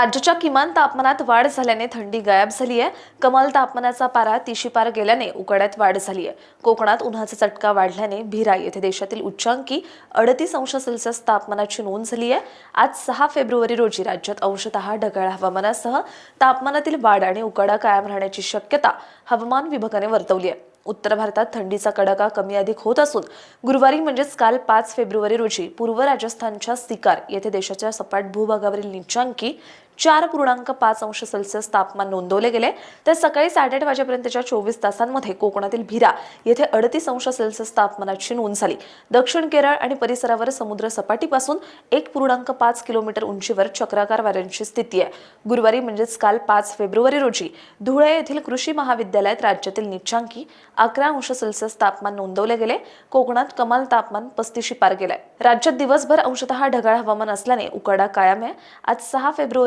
राज्याच्या किमान तापमानात वाढ झाल्याने थंडी गायब झाली आहे। कमाल तापमानाचा पारा 30 पार गेल्याने उकाड्यात वाढ झाली आहे। कोकणात उन्हाचा चटका वाढल्याने भिरा येथे देशातील उच्चांकी 38°C तापमानाची नोंद झाली आहे। आज 6 फेब्रुवारी रोजी राज्यात अंशतः ढगाळ हवामानासह तापमानातील वाढ आणि उकाडा कायम राहण्याची शक्यता हवामान विभागाने वर्तवली आहे। उत्तर भारतात थंडीचा कडाका कमी अधिक होत असून गुरुवारी म्हणजेच काल 5 फेब्रुवारी रोजी पूर्व राजस्थानच्या सिकार येथे देशाच्या सपाट भूभागावरील नीचांकी 4.5°C तापमान नोंदवले गेले। तर सकाळी 8:30 वाजेपर्यंतच्या 24 तासांमध्ये कोकणातील भिरा येथे 38°C तापमानाची नोंद झाली। दक्षिण केरळ आणि परिसरावर समुद्र सपाटीपासून 1.5 किलोमीटर उंचीवर चक्राकार वाऱ्यांची स्थिती आहे। गुरुवारी म्हणजेच काल 5 फेब्रुवारी रोजी धुळे येथील कृषी महाविद्यालयात राज्यातील नीचांकी 11°C तापमान नोंदवले गेले। कोकणात कमाल तापमान 35 पार गेले। राज्यात दिवसभर अंशतः ढगाळ हवामान असल्याने उकाडा कायम आहे। आज 6 फेब्रुवारी